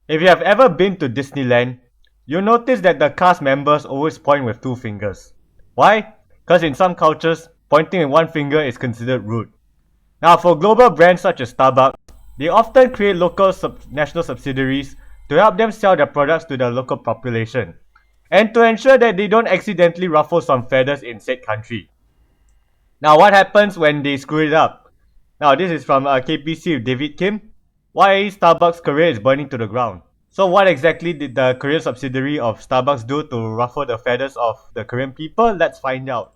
If you have ever been to Disneyland, you'll notice that the cast members always point with two fingers. Why? Because in some cultures, pointing with one finger is considered rude. Now, for global brands such as Starbucks, they often create local national subsidiaries to help them sell their products to the local population and to ensure that they don't accidentally ruffle some feathers in said country. Now, what happens when they screw it up? Now, this is from KPC with David Kim. Why Starbucks' career is burning to the ground. So, what exactly did the Korean subsidiary of Starbucks do to ruffle the feathers of the Korean people? Let's find out.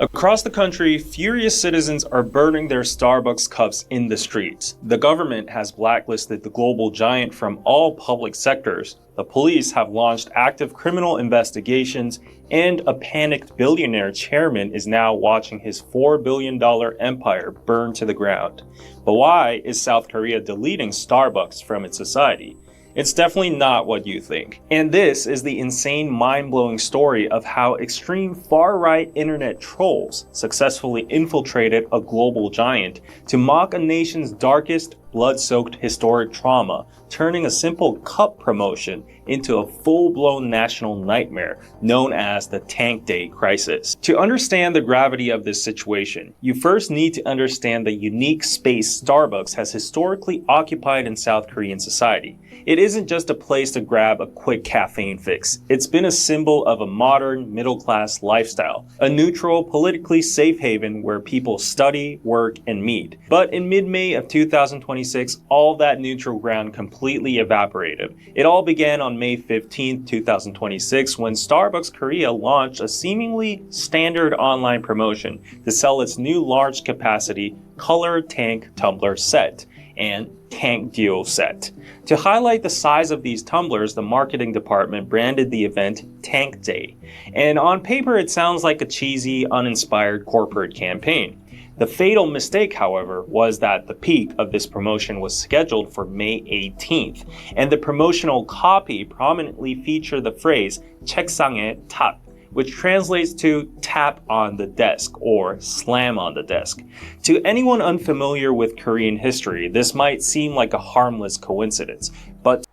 Across the country, furious citizens are burning their Starbucks cups in the streets. The government has blacklisted the global giant from all public sectors. The police have launched active criminal investigations, and a panicked billionaire chairman is now watching his $4 billion empire burn to the ground. But why is South Korea deleting Starbucks from its society? It's definitely not what you think. And this is the insane, mind-blowing story of how extreme far-right internet trolls successfully infiltrated a global giant to mock a nation's darkest, blood-soaked historic trauma, turning a simple cup promotion into a full-blown national nightmare known as the Tank Day crisis. To understand the gravity of this situation, you first need to understand the unique space Starbucks has historically occupied in South Korean society. It isn't just a place to grab a quick caffeine fix. It's been a symbol of a modern, middle-class lifestyle, a neutral, politically safe haven where people study, work, and meet. But in mid-May of 2026, all that neutral ground completely evaporated. It all began on May 15, 2026, when Starbucks Korea launched a seemingly standard online promotion to sell its new large-capacity colored tank tumbler set and Tank Duo set. To highlight the size of these tumblers, the marketing department branded the event Tank Day. And on paper, it sounds like a cheesy, uninspired corporate campaign. The fatal mistake, however, was that the peak of this promotion was scheduled for May 18th, and the promotional copy prominently featured the phrase 책상에 탑, which translates to tap on the desk or slam on the desk. To anyone unfamiliar with Korean history, this might seem like a harmless coincidence, but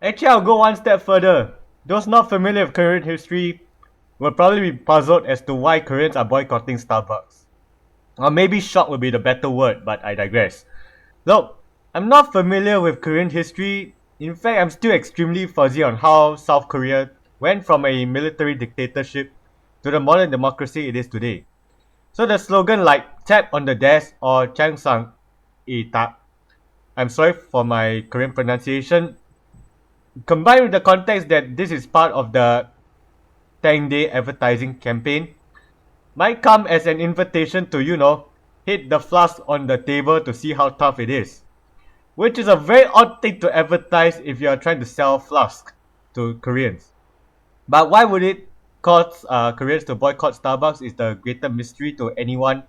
Actually, I'll go one step further. Those not familiar with Korean history will probably be puzzled as to why Koreans are boycotting Starbucks. Or maybe shocked would be the better word, but I digress. Look, I'm not familiar with Korean history. In fact, I'm still extremely fuzzy on how South Korea went from a military dictatorship to the modern democracy it is today. So the slogan like tap on the desk or changsang itak, I'm sorry for my Korean pronunciation, combined with the context that this is part of the Tang Day advertising campaign, might come as an invitation to, hit the flask on the table to see how tough it is. Which is a very odd thing to advertise if you are trying to sell flask to Koreans. But why would it cause Koreans to boycott Starbucks is the greater mystery to anyone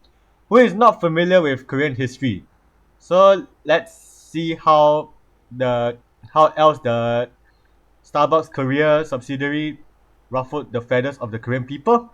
who is not familiar with Korean history. So let's see how else the Starbucks Korea subsidiary ruffled the feathers of the Korean people.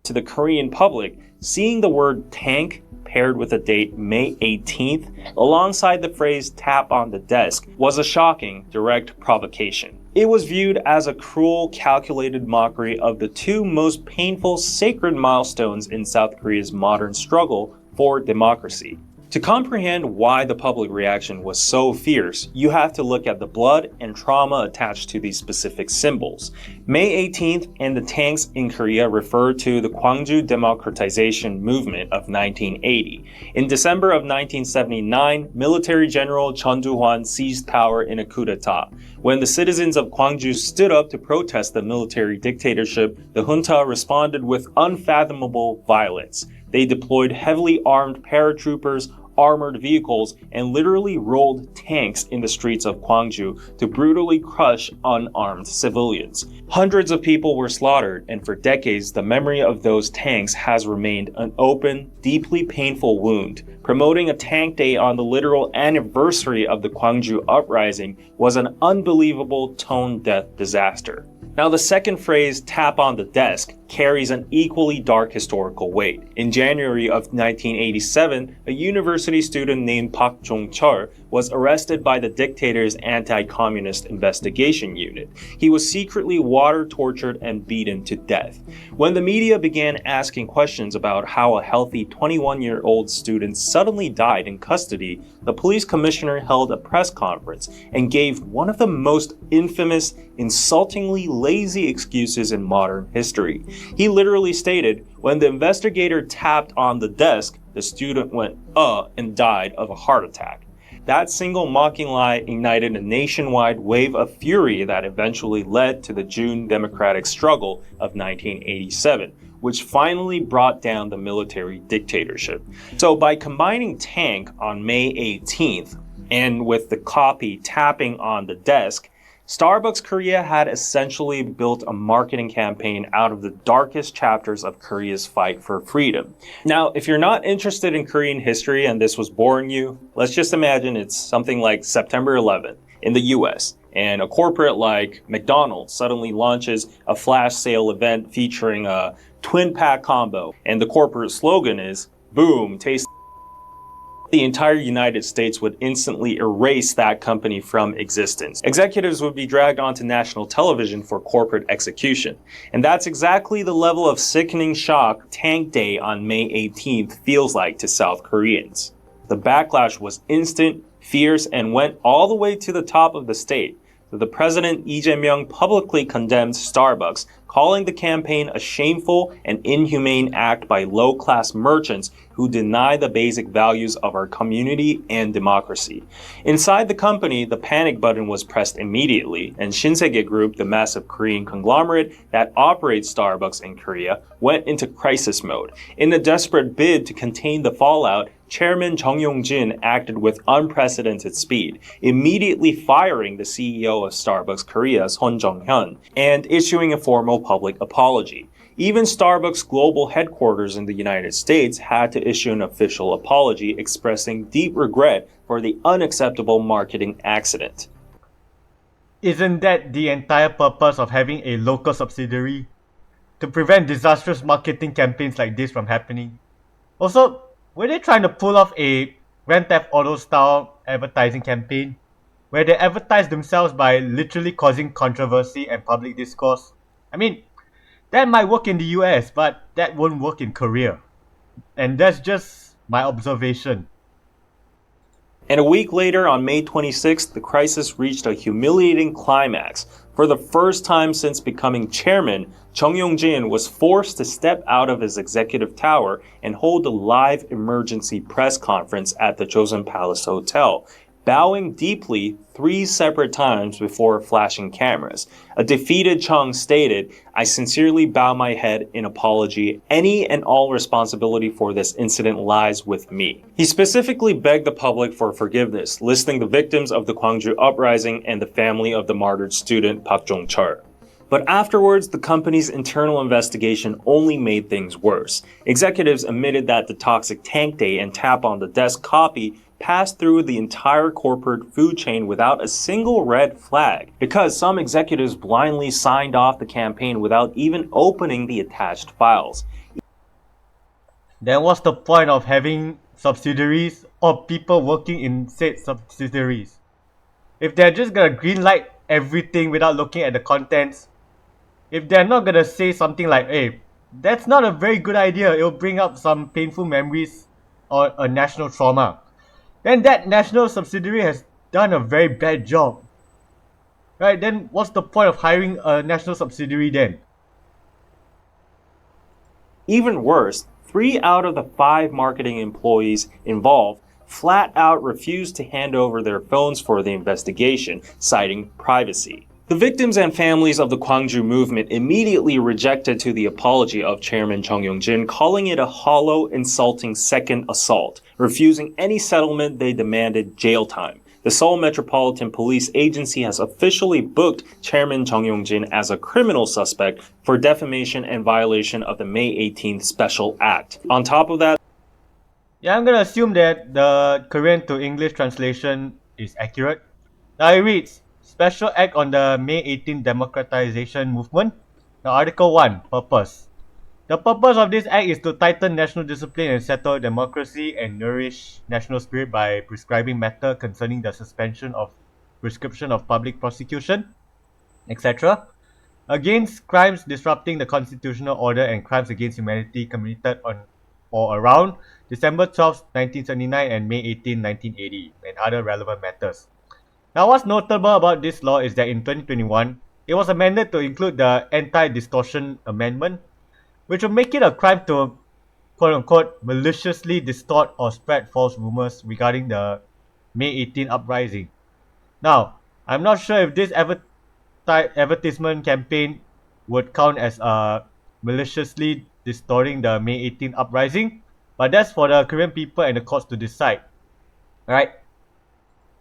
to the Korean public, seeing the word tank paired with the date May 18th alongside the phrase tap on the desk was a shocking, direct provocation. It was viewed as a cruel, calculated mockery of the two most painful, sacred milestones in South Korea's modern struggle for democracy. To comprehend why the public reaction was so fierce, you have to look at the blood and trauma attached to these specific symbols. May 18th and the tanks in Korea refer to the Gwangju Democratization Movement of 1980. In December of 1979, military general Chun Doo-hwan seized power in a coup d'etat. When the citizens of Gwangju stood up to protest the military dictatorship, the junta responded with unfathomable violence. They deployed heavily armed paratroopers, armored vehicles, and literally rolled tanks in the streets of Gwangju to brutally crush unarmed civilians. Hundreds of people were slaughtered, and for decades the memory of those tanks has remained an open, deeply painful wound Promoting a tank day on the literal anniversary of the Gwangju uprising was an unbelievable tone-deaf disaster. Now, the second phrase, tap on the desk, carries an equally dark historical weight. In January of 1987, a university student named Park Jong-chul was arrested by the dictator's anti-communist investigation unit. He was secretly water tortured and beaten to death. When the media began asking questions about how a healthy 21-year-old student suddenly died in custody, the police commissioner held a press conference and gave one of the most infamous, insultingly lazy excuses in modern history. He literally stated, when the investigator tapped on the desk, the student went, and died of a heart attack. That single mocking lie ignited a nationwide wave of fury that eventually led to the June democratic struggle of 1987, which finally brought down the military dictatorship. So by combining tank on May 18th and with the copy tapping on the desk, Starbucks Korea had essentially built a marketing campaign out of the darkest chapters of Korea's fight for freedom. Now, if you're not interested in Korean history and this was boring you, let's just imagine it's something like September 11th in the US, and a corporate like McDonald's suddenly launches a flash sale event featuring a twin pack combo, and the corporate slogan is, boom, taste. The entire United States would instantly erase that company from existence. Executives would be dragged onto national television for corporate execution. And that's exactly the level of sickening shock Tank Day on May 18th feels like to South Koreans. The backlash was instant, fierce, and went all the way to the top of the state. The president Lee Jae-myung publicly condemned Starbucks, calling the campaign a shameful and inhumane act by low-class merchants who deny the basic values of our community and democracy. Inside the company, the panic button was pressed immediately, and Shinsegae Group, the massive Korean conglomerate that operates Starbucks in Korea, went into crisis mode. In a desperate bid to contain the fallout, Chairman Chung Yong-jin acted with unprecedented speed, immediately firing the CEO of Starbucks Korea, Son Jong-hyun, and issuing a formal public apology. Even Starbucks global headquarters in the United States had to issue an official apology expressing deep regret for the unacceptable marketing accident. Isn't that the entire purpose of having a local subsidiary? To prevent disastrous marketing campaigns like this from happening? Also, were they trying to pull off a Grand Theft Auto style advertising campaign where they advertise themselves by literally causing controversy and public discourse? I mean, that might work in the US, but that won't work in Korea. And that's just my observation. And a week later, on May 26th, the crisis reached a humiliating climax. For the first time since becoming chairman, Chung Yong-jin was forced to step out of his executive tower and hold a live emergency press conference at the Joseon Palace Hotel, bowing deeply 3 separate times before flashing cameras. A defeated Chung stated, "I sincerely bow my head in apology. Any and all responsibility for this incident lies with me." He specifically begged the public for forgiveness, listing the victims of the Gwangju uprising and the family of the martyred student Park Jong-chul. But afterwards, the company's internal investigation only made things worse. Executives admitted that the toxic Tank Day and tap on the desk copy passed through the entire corporate food chain without a single red flag, because some executives blindly signed off the campaign without even opening the attached files. Then what's the point of having subsidiaries or people working in said subsidiaries? If they're just gonna greenlight everything without looking at the contents, if they're not gonna say something like, hey, that's not a very good idea, it'll bring up some painful memories or a national trauma, then that national subsidiary has done a very bad job. Right? Then what's the point of hiring a national subsidiary then? Even worse, 3 out of the 5 marketing employees involved flat out refused to hand over their phones for the investigation, citing privacy. The victims and families of the Gwangju movement immediately rejected to the apology of Chairman Chung Yong-jin, calling it a hollow, insulting second assault. Refusing any settlement, they demanded jail time. The Seoul Metropolitan Police Agency has officially booked Chairman Chung Yong-jin as a criminal suspect for defamation and violation of the May 18th Special Act. On top of that, Yeah, I'm gonna assume that the Korean to English translation is accurate. Now it reads, Special Act on the May 18 Democratization Movement. Now Article 1, Purpose. The purpose of this act is to tighten national discipline and settle democracy and nourish national spirit by prescribing matter concerning the suspension of prescription of public prosecution, etc. Against crimes disrupting the constitutional order and crimes against humanity committed on or around December 12, 1979 and May 18, 1980, and other relevant matters. Now, what's notable about this law is that in 2021, it was amended to include the Anti-Distortion Amendment, which will make it a crime to quote-unquote maliciously distort or spread false rumors regarding the May 18 uprising. Now, I'm not sure if this advertisement campaign would count as maliciously distorting the May 18 uprising, but that's for the Korean people and the courts to decide. Alright?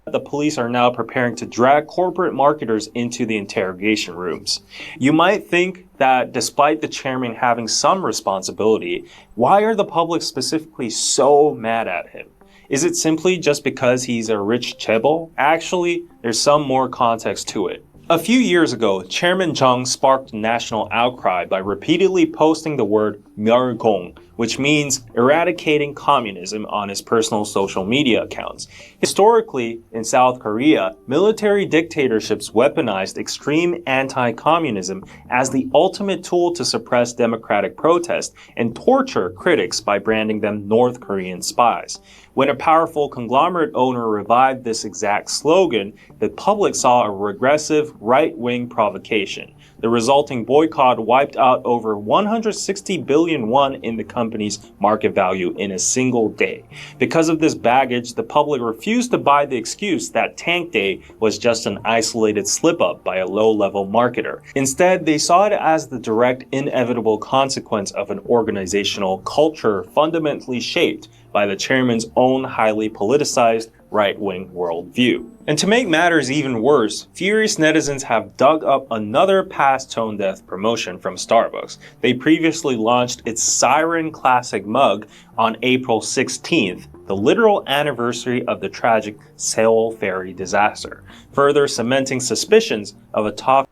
The police are now preparing to drag corporate marketers into the interrogation rooms. You might think that despite the chairman having some responsibility, why are the public specifically so mad at him? Is it simply just because he's a rich chaebol? Actually, there's some more context to it. A few years ago, Chairman Chung sparked national outcry by repeatedly posting the word 멸공, which means eradicating communism, on his personal social media accounts. Historically, in South Korea, military dictatorships weaponized extreme anti-communism as the ultimate tool to suppress democratic protest and torture critics by branding them North Korean spies. When a powerful conglomerate owner revived this exact slogan, the public saw a regressive right-wing provocation. The resulting boycott wiped out over 160 billion won in the company's market value in a single day. Because of this baggage, the public refused to buy the excuse that Tank Day was just an isolated slip-up by a low-level marketer. Instead, they saw it as the direct, inevitable consequence of an organizational culture fundamentally shaped by the chairman's own highly politicized right-wing worldview. And to make matters even worse, furious netizens have dug up another past tone deaf promotion from Starbucks. They previously launched its Siren Classic mug on April 16th, the literal anniversary of the tragic Sewol ferry disaster, further cementing suspicions of a talk.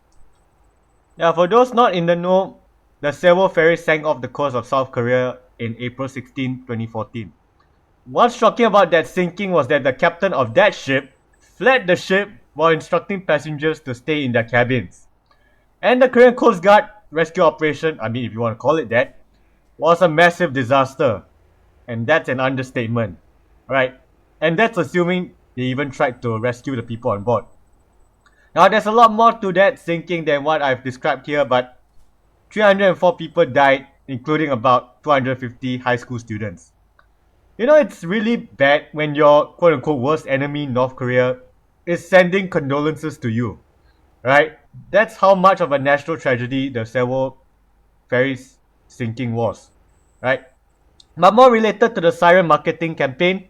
Now, for those not in the know, the Sewol ferry sank off the coast of South Korea in April 16, 2014. What's shocking about that sinking was that the captain of that ship fled the ship while instructing passengers to stay in their cabins. And the Korean Coast Guard rescue operation, if you want to call it that, was a massive disaster. And that's an understatement, right? And that's assuming they even tried to rescue the people on board. Now, there's a lot more to that sinking than what I've described here, but 304 people died, including about 250 high school students. You know, it's really bad when your quote-unquote worst enemy, North Korea, is sending condolences to you, right? That's how much of a national tragedy the Sewol ferry's sinking was, right? But more related to the Siren marketing campaign,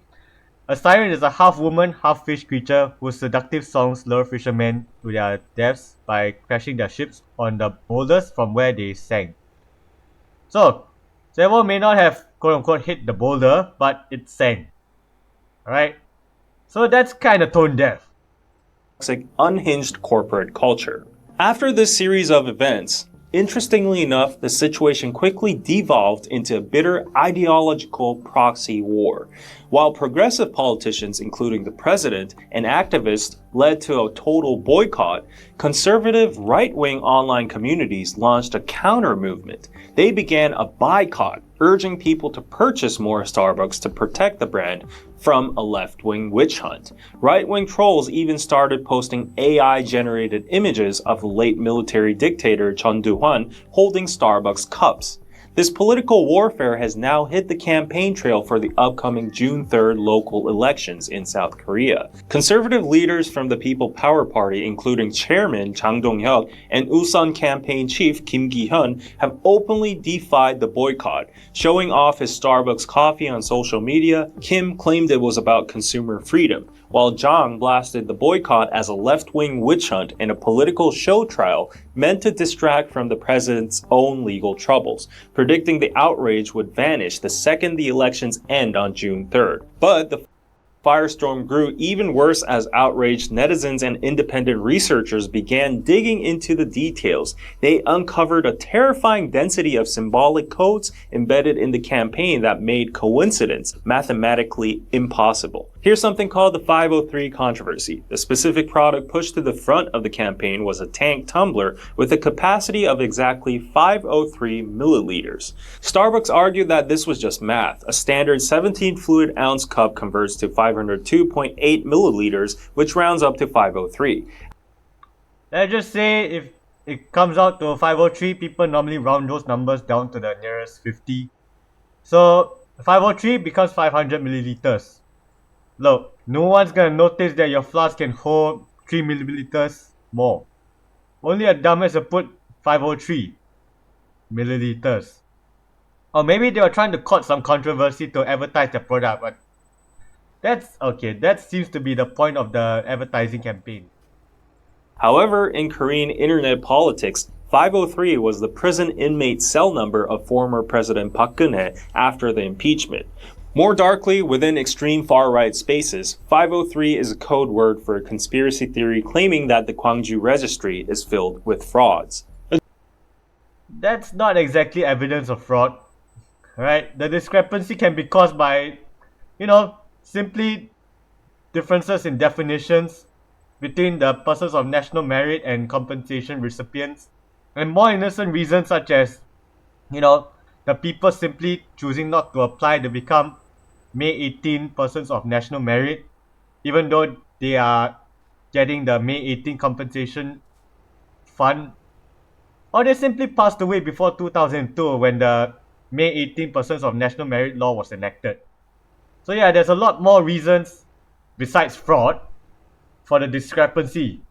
a siren is a half-woman, half-fish creature whose seductive songs lure fishermen to their deaths by crashing their ships on the boulders from where they sank. So, Sewol may not have quote-unquote hit the boulder, but it sank. Alright? So that's kind of tone deaf. Unhinged corporate culture. After this series of events, interestingly enough, the situation quickly devolved into a bitter ideological proxy war. While progressive politicians, including the president and activists, led to a total boycott, conservative right-wing online communities launched a counter-movement. They began a boycott, urging people to purchase more Starbucks to protect the brand from a left-wing witch hunt. Right-wing trolls even started posting AI-generated images of the late military dictator Chun Doo-hwan holding Starbucks cups. This political warfare has now hit the campaign trail for the upcoming June 3rd local elections in South Korea. Conservative leaders from the People Power Party, including Chairman Chang Dong-hyuk and Usun campaign chief Kim Gi-hyun, have openly defied the boycott. Showing off his Starbucks coffee on social media, Kim claimed it was about consumer freedom, while Zhang blasted the boycott as a left-wing witch hunt and a political show trial meant to distract from the president's own legal troubles, predicting the outrage would vanish the second the elections end on June 3rd. But the firestorm grew even worse as outraged netizens and independent researchers began digging into the details. They uncovered a terrifying density of symbolic codes embedded in the campaign that made coincidence mathematically impossible. Here's something called the 503 controversy. The specific product pushed to the front of the campaign was a tank tumbler with a capacity of exactly 503 milliliters. Starbucks argued that this was just math. A standard 17 fluid ounce cup converts to 502.8 milliliters, which rounds up to 503. Let's just say if it comes out to 503, people normally round those numbers down to the nearest 50. So 503 becomes 500 milliliters. Look, no one's gonna notice that your flask can hold 3 milliliters more. Only a dumbass will put 503 milliliters. Or maybe they were trying to court some controversy to advertise their product, but that's okay. That seems to be the point of the advertising campaign. However, in Korean internet politics, 503 was the prison inmate cell number of former President Park Geun-hye after the impeachment. More darkly, within extreme far-right spaces, 503 is a code word for a conspiracy theory claiming that the Gwangju registry is filled with frauds. That's not exactly evidence of fraud, right? The discrepancy can be caused by, simply differences in definitions between the persons of national merit and compensation recipients, and more innocent reasons such as, the people simply choosing not to apply to become May 18 persons of national merit, even though they are getting the May 18 compensation fund, or they simply passed away before 2002 when the May 18 persons of national merit law was enacted. So yeah, there's a lot more reasons besides fraud for the discrepancy.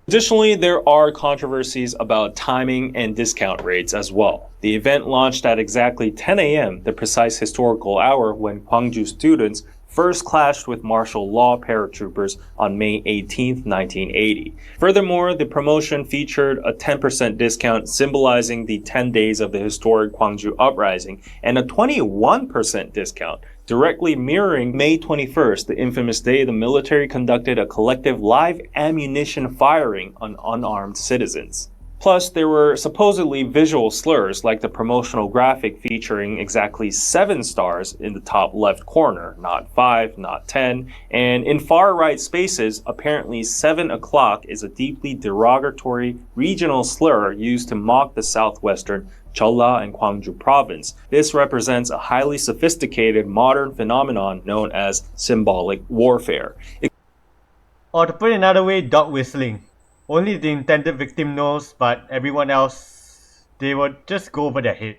Additionally, there are controversies about timing and discount rates as well. The event launched at exactly 10 a.m., the precise historical hour when Gwangju students first clashed with martial law paratroopers on May 18, 1980. Furthermore, the promotion featured a 10% discount symbolizing the 10 days of the historic Gwangju uprising and a 21% discount directly mirroring May 21st, the infamous day the military conducted a collective live ammunition firing on unarmed citizens. Plus, there were supposedly visual slurs like the promotional graphic featuring exactly 7 stars in the top left corner, not 5, not 10, and in far-right spaces, apparently 7 o'clock is a deeply derogatory regional slur used to mock the southwestern Jeolla and Gwangju province. This represents a highly sophisticated modern phenomenon known as symbolic warfare. Or to put it another way, dog whistling. Only the intended victim knows, but everyone else, they would just go over their head.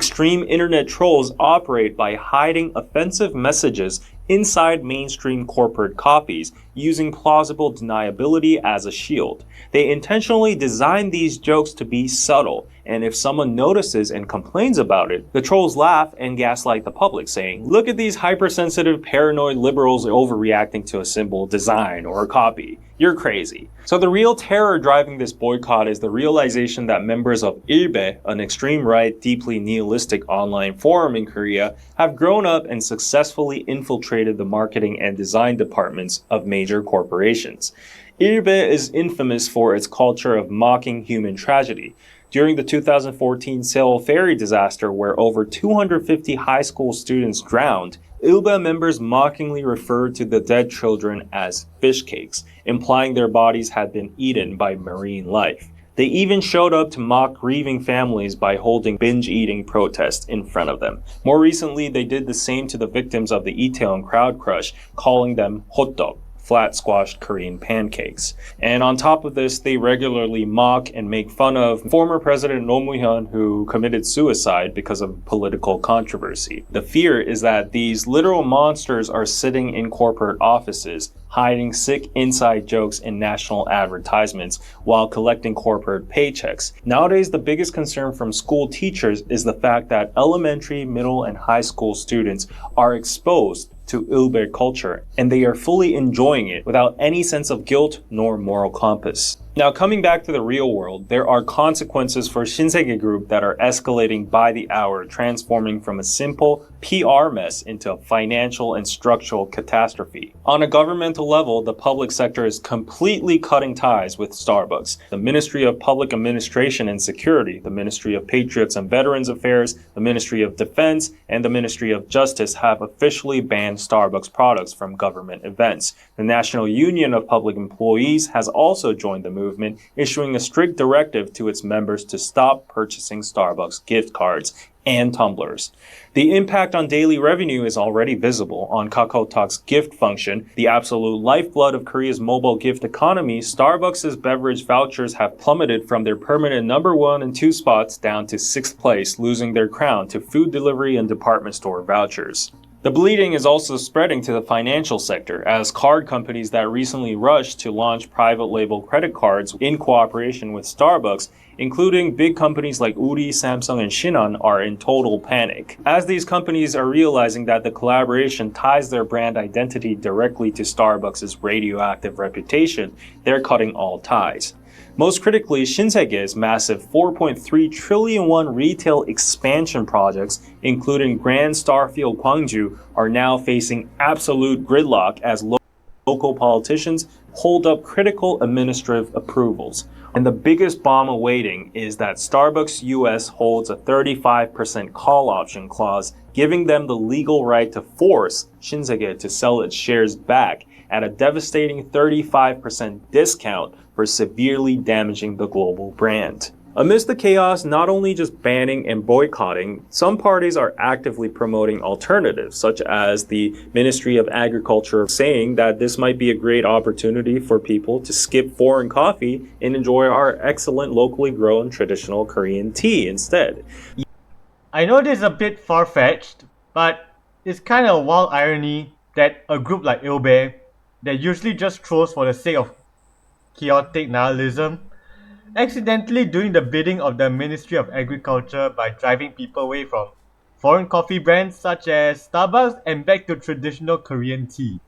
Extreme internet trolls operate by hiding offensive messages inside mainstream corporate copies, using plausible deniability as a shield. They intentionally design these jokes to be subtle, and if someone notices and complains about it, the trolls laugh and gaslight the public, saying, "Look at these hypersensitive, paranoid liberals overreacting to a symbol, design, or a copy. You're crazy." So the real terror driving this boycott is the realization that members of Ilbe, an extreme right, deeply nihilistic online forum in Korea, have grown up and successfully infiltrated the marketing and design departments of major corporations. Ilbe is infamous for its culture of mocking human tragedy. During the 2014 Sewol ferry disaster, where over 250 high school students drowned, Ilbe members mockingly referred to the dead children as fish cakes, implying their bodies had been eaten by marine life. They even showed up to mock grieving families by holding binge-eating protests in front of them. More recently, they did the same to the victims of the Itaewon crowd crush, calling them hotdog, flat squashed Korean pancakes. And on top of this, they regularly mock and make fun of former President Roh Moo-hyun, who committed suicide because of political controversy. The fear is that these literal monsters are sitting in corporate offices, hiding sick inside jokes in national advertisements while collecting corporate paychecks. Nowadays, the biggest concern from school teachers is the fact that elementary, middle, and high school students are exposed to Ilbe culture, and they are fully enjoying it without any sense of guilt nor moral compass. Now, coming back to the real world, there are consequences for Shinsegae Group that are escalating by the hour, transforming from a simple PR mess into a financial and structural catastrophe. On a governmental level, the public sector is completely cutting ties with Starbucks. The Ministry of Public Administration and Security, the Ministry of Patriots and Veterans Affairs, the Ministry of Defense, and the Ministry of Justice have officially banned Starbucks products from government events. The National Union of Public Employees has also joined the movement, issuing a strict directive to its members to stop purchasing Starbucks gift cards and tumblers. The impact on daily revenue is already visible. On KakaoTalk's gift function, the absolute lifeblood of Korea's mobile gift economy, Starbucks' beverage vouchers have plummeted from their permanent number 1 and 2 spots down to 6th place, losing their crown to food delivery and department store vouchers. The bleeding is also spreading to the financial sector, as card companies that recently rushed to launch private label credit cards in cooperation with Starbucks, including big companies like Uri, Samsung, and Shinhan, are in total panic. As these companies are realizing that the collaboration ties their brand identity directly to Starbucks' radioactive reputation, they're cutting all ties. Most critically, Shinsegae's massive 4.3 trillion won retail expansion projects, including Grand Starfield Gwangju, are now facing absolute gridlock as local politicians hold up critical administrative approvals. And the biggest bomb awaiting is that Starbucks US holds a 35% call option clause, giving them the legal right to force Shinsegae to sell its shares back at a devastating 35% discount for severely damaging the global brand. Amidst the chaos, not only just banning and boycotting, some parties are actively promoting alternatives, such as the Ministry of Agriculture saying that this might be a great opportunity for people to skip foreign coffee and enjoy our excellent locally grown traditional Korean tea instead. I know this is a bit far-fetched, but it's kind of a wild irony that a group like Ilbe, that usually just trolls for the sake of chaotic nihilism, accidentally doing the bidding of the Ministry of Agriculture by driving people away from foreign coffee brands such as Starbucks and back to traditional Korean tea.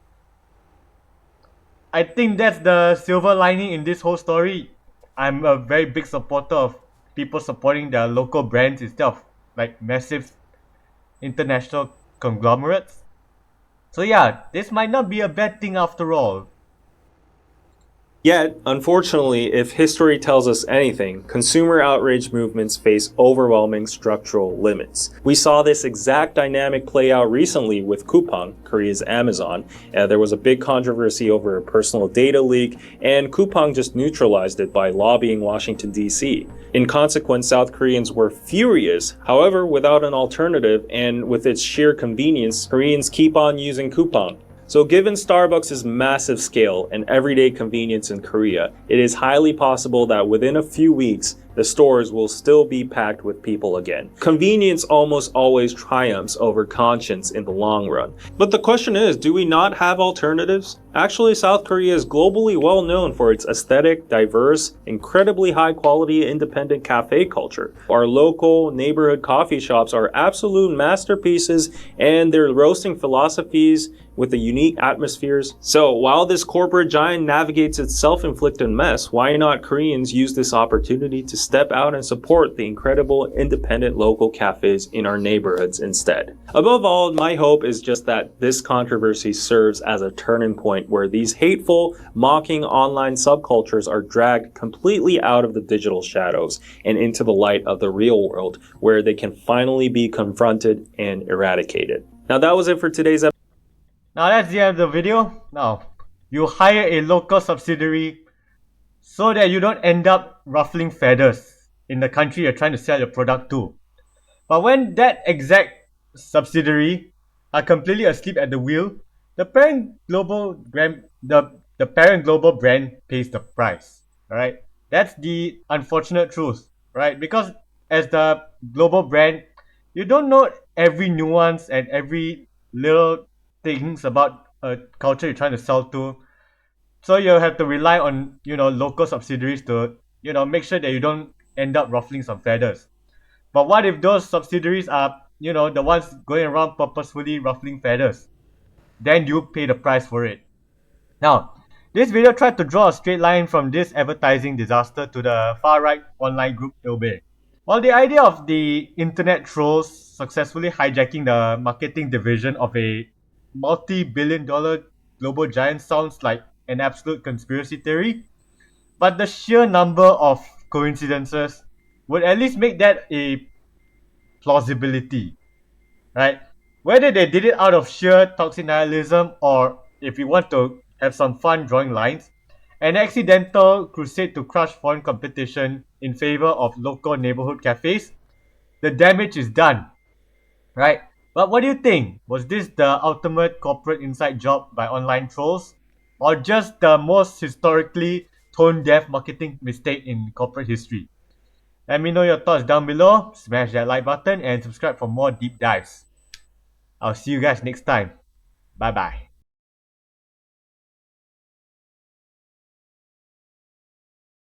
I think that's the silver lining in this whole story. I'm a very big supporter of people supporting their local brands instead of like massive international conglomerates. So yeah, this might not be a bad thing after all. Yet, unfortunately, if history tells us anything, consumer outrage movements face overwhelming structural limits. We saw this exact dynamic play out recently with Coupang, Korea's Amazon. There was a big controversy over a personal data leak, and Coupang just neutralized it by lobbying Washington, D.C. In consequence, South Koreans were furious. However, without an alternative and with its sheer convenience, Koreans keep on using Coupang. So given Starbucks' massive scale and everyday convenience in Korea, it is highly possible that within a few weeks, the stores will still be packed with people again. Convenience almost always triumphs over conscience in the long run. But the question is, do we not have alternatives? Actually, South Korea is globally well known for its aesthetic, diverse, incredibly high quality independent cafe culture. Our local neighborhood coffee shops are absolute masterpieces, and their roasting philosophies with the unique atmospheres. So while this corporate giant navigates its self-inflicted mess, why not Koreans use this opportunity to step out and support the incredible independent local cafes in our neighborhoods instead? Above all, my hope is just that this controversy serves as a turning point where these hateful, mocking online subcultures are dragged completely out of the digital shadows and into the light of the real world, where they can finally be confronted and eradicated. Now that was it for today's episode. Now that's the end of the video. Now, you hire a local subsidiary so that you don't end up ruffling feathers in the country you're trying to sell your product to. But when that exact subsidiary are completely asleep at the wheel, the parent global brand pays the price. Alright? That's the unfortunate truth, right? Because as the global brand, you don't know every nuance and every little things about a culture you're trying to sell to. So you have to rely on, local subsidiaries to, make sure that you don't end up ruffling some feathers. But what if those subsidiaries are, the ones going around purposefully ruffling feathers? then you pay the price for it. Now, this video tried to draw a straight line from this advertising disaster to the far-right online group Ilbe. While the idea of the internet trolls successfully hijacking the marketing division of a multi-billion dollar global giant sounds like an absolute conspiracy theory, but the sheer number of coincidences would at least make that a plausibility, right? Whether they did it out of sheer toxic nihilism or if you want to have some fun drawing lines, an accidental crusade to crush foreign competition in favor of local neighborhood cafes, the damage is done, right? But what do you think? Was this the ultimate corporate inside job by online trolls? Or just the most historically tone deaf marketing mistake in corporate history? Let me know your thoughts down below. Smash that like button and subscribe for more deep dives. I'll see you guys next time. Bye bye.